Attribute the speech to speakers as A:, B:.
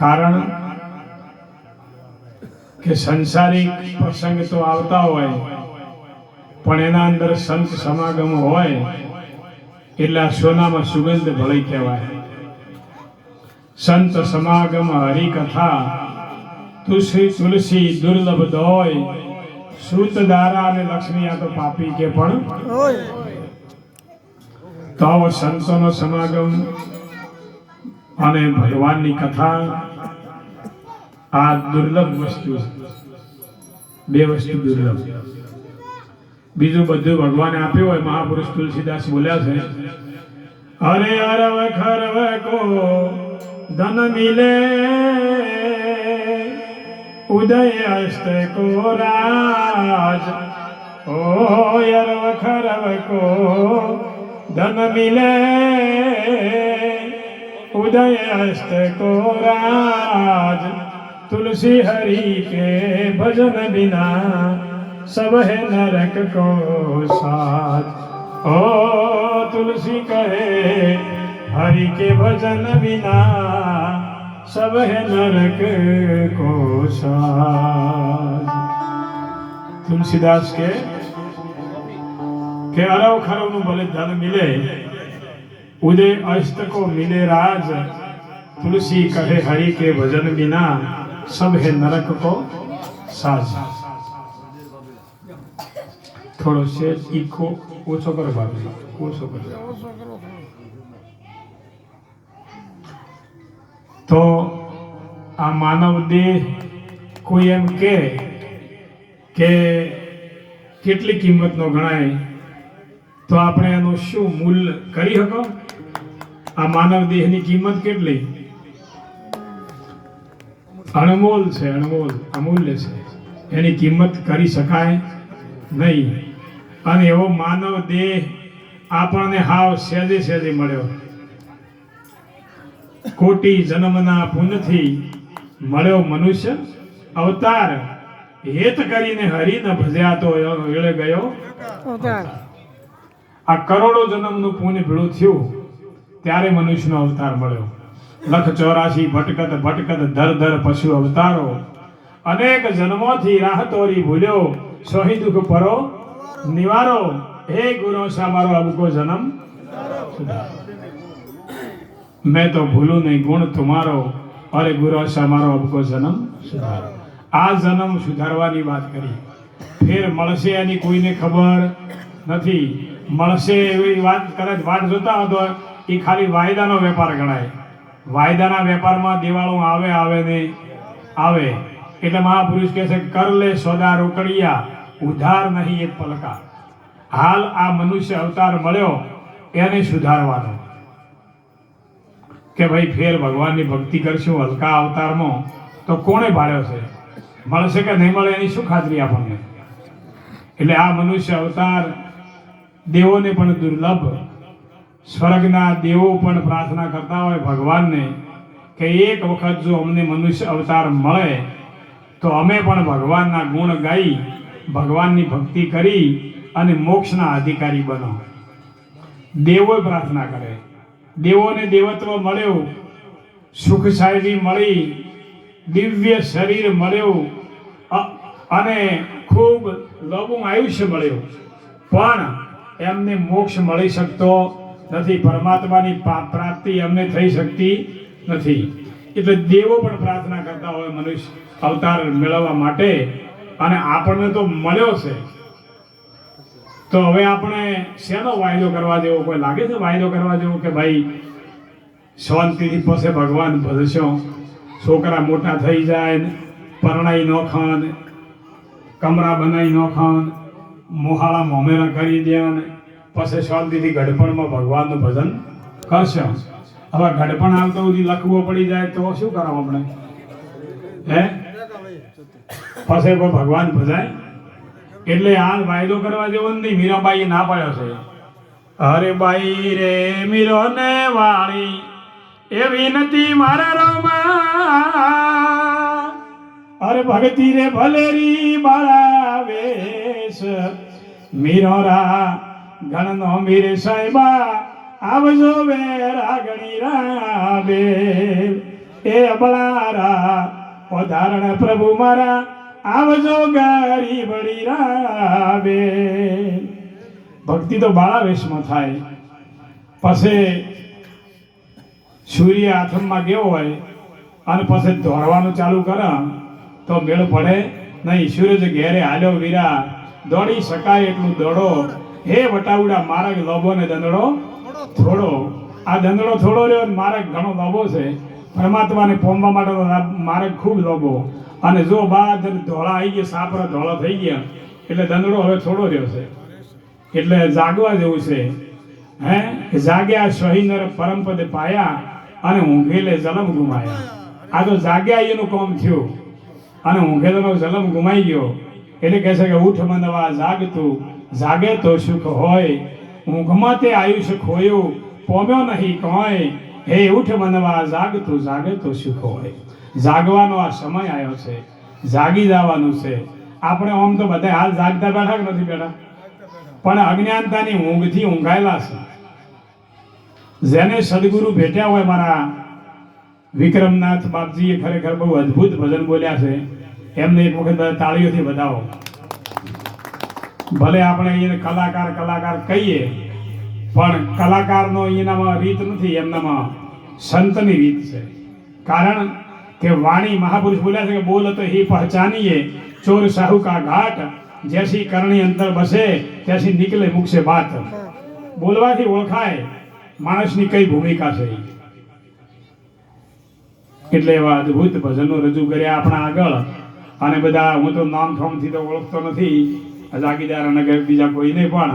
A: કારણ કે સંસારિક પ્રસંગ તો આવતા હોય, પણ એના અંદર સંત સમાગમ હોય એટલે આ સોનામાં સુગંધ ભળી કહેવાય. સંત સમાગમ હરિકથા તુલસી દુર્લભ દોય, સૂત દારા અને લક્ષ્મી આ તો પાપી કે પણ તો આવો સંતોનો સમાગમ અને ભગવાનની કથા આ દુર્લભ વસ્તુ. બે વસ્તુ દુર્લભ. બીજું બધું ભગવાને આપ્યું હોય. મહાપુરુષ તુલસીદાસ બોલ્યા છે, અરે અરવ ખરવ કો ધન મિલે, ઉદય અસ્ત કો રાજ. ઓ અરવ ખરવ કો ધન મિલે, उदय अस्त को राज. तुलसी हरि के भजन बिना सब है नरक को साज. ओ तुलसी कहे हरि के भजन बिना सब है नरक को साज. तुलसीदास के अरव खरव नु भले धन मिले, उदय अस्त को मिले राज. तुलसी कहे हरि के भजन बिना सब है नरक को साज. थोड़ो से इको ओछो करो बाबू, ओछो करो. तो आ मानव देह कोई एम के કેટલી કિંમતનો ગણાય, તો આપણે એનું શું મૂલ્ય કરી શકો? આ માનવ દેહની કિંમત કેટલી? અણમોલ છે, અણમોલ, અમૂલ્ય છે. એની કિંમત કરી શકાય નહીં. અને એવો માનવ દેહ આપણને હાવ સહેજે સહેજે મળ્યો. કોટી જન્મના પુણ્યથી મળ્યો મનુષ્ય અવતાર. હેત કરીને હરિને ભજ્યા તો એળે ગયો અવતાર. આ કરોડો જન્મનું પુણ્ય ભેળું થયું ત્યારે મનુષ્યનો અવતાર મળ્યો. લખ 84 ભટકત ભટકત દર દર પશુ અવતારો. અનેક જન્મોથી રાહ તોરી ભૂલ્યો, સોહી દુઃખ પરો નિવારો. હે ગુરુ સા મારો અબકો જન્મ સુધારો. મેં તો ભૂલું નહીં ગુણ તુમારો, અરે ગુરુ સા મારો અબકો જન્મ સુધારો. આ જન્મ સુધારવાની વાત કરી. ફેર મળશે એની કોઈને ખબર નથી. મળશે એવી વાત કદાચ વાટ જોતા હતો એ ખાલી વાયદાનો વેપાર ગણાય. વાયદાના વેપારમાં દિવાળું આવે ને આવે. એટલે મહાપુરુષ કહે છે, કર લે સોદા રોકડિયા, ઉધાર નહીં એક પલકા. હાલ આ મનુષ્ય અવતાર મળ્યો એને સુધારવાનો કે ભાઈ ફેર ભગવાનની ભક્તિ કરશું હલકા અવતારમાં તો કોણે ભાળ્યો છે? મળશે કે નહીં મળે એની શું ખાતરી આપણને? એટલે આ મનુષ્ય અવતાર દેવોને પણ દુર્લભ. સ્વર્ગના દેવો પણ પ્રાર્થના કરતા હોય ભગવાનને કે એક વખત જો અમને મનુષ્ય અવતાર મળે તો અમે પણ ભગવાનના ગુણ ગાઈ, ભગવાનની ભક્તિ કરી અને મોક્ષના અધિકારી બનો. દેવો પ્રાર્થના કરે. દેવોને દેવત્વ મળ્યું, સુખ સાહેબી મળી, દિવ્ય શરીર મળ્યું અને ખૂબ લાંબુ આયુષ્ય મળ્યું, પણ એમને મોક્ષ મળી શકતો નથી. પરમાત્માની પ્રાપ્તિ એમને થઈ શકતી નથી. એટલે દેવો પણ પ્રાર્થના કરતા હોય મનુષ્ય અવતાર મેળવવા માટે. અને આપણને તો મળ્યો છે, તો હવે આપણે શેનો વાયદો કરવા જેવો? કોઈ લાગે છે વાયદો કરવા જેવો કે ભાઈ શાંતિથી પાસે ભગવાન ભજશો, છોકરા મોટા થઈ જાય, પરણાઈ ન ખાન, કમરા બનાવી ન ખાન, મોહાળા મોમેરા કરી દે, પછી શાંતિથી ગઢપણમાં ભગવાનનું ભજન કરશો. હવે ગઢપણ આવતો સુધી લખવો પડી જાય તો શું કરો આપણે? હે પછી કોઈ ભગવાન ભજાય? એટલે આ વાયદો કરવા જેવો નહીં. મીરાબાઈએ ના પાડ્યો છે. અરે બાઈ રે મીરો ને વાળી એવી નથી મારા રોમાં. અરે ભક્તિ રે ભલેરી બાળા વેશ, મીરો રા ગણનો મીરે સાહેબા આવજો વે રાગણી રાબે. એ અબળારા પધારણ પ્રભુ મારા આવજો ગારી બળી રાવે. ભક્તિ તો બાળા વેશમાં થાય. પછી સૂર્ય આથમમાં ગયો હોય અને પછી દોડવાનું ચાલુ કરે તો મેળ પડે નહીં. સૂરજ ઘેરે હાલ્યો વીરા, દોડી શકાય એટલું દોડો. હે વટાવડા માર્ગ લોભો ને દંડળો થોડો. આ દંડળો થોડો રહ્યો ને માર્ગ ઘણો લોભો છે. પરમાત્માને પોમવા માટેનો માર્ગ ખૂબ લોભો. અને જો બાદ ધોળા આવી ગયા, સાપરા ધોળા થઈ ગયા એટલે દંડળો હવે થોડો રહ્યો છે. એટલે જાગવા જેવું છે. હે જાગ્યા શહીનર પરમપદ પાયા અને ઊંઘેલે જલમ ગુમાયા. આ તો જાગ્યા એનું કામ થયું અને ઊંઘેલો જલમ ગુમાઈ ગયો. એટલે કહે છે કે ઉઠ મનવા જાગતું, જાગે તો સુખ હોય. ઊંઘમાં તે આયુષ્ય ખોયું, પોમ્યો નહીં કોઈ. હે ઉઠ મનવા જાગતું, જાગે તો સુખ હોય. જાગવાનો આ સમય આવ્યો છે, જાગી જવાનું છે. આપણે આમ તો બધા હાલ જાગતા બેઠા કે નથી બેઠા, પણ અજ્ઞાનતાની ઊંઘથી ઊંઘાયેલા છે. જેને સદગુરુ ભેટ્યા હોય, મારા વિક્રમનાથ બાપજીએ ખરેખર બહુ અદ્ભુત ભજન બોલ્યા છે. એમને એક વખત તાળીઓથી બતાવો. ભલે આપણે એને કલાકાર કલાકાર કહીએ, પણ કલાકારનો એનામાં રીત નથી, એમનામાં સંતની રીત છે. કારણ કે વાણી મહાપુરુષ બોલ્યા છે કે બોલ તો હી પહચાનીએ ચોર સાહુ કા ઘાટ, જૈસી કરણી અંતર બસે ત્યાંથી નીકળે મુખ સે બાત. બોલવાથી ઓળખાય માણસની કઈ ભૂમિકા છે. એટલે એવા અદ્ભુત ભજનો રજૂ કર્યા આપણા આગળ. અને બધા હું તો નામ ઠોમથી તો ઓળખતો નથી, જાગીદાર અને બીજા કોઈને પણ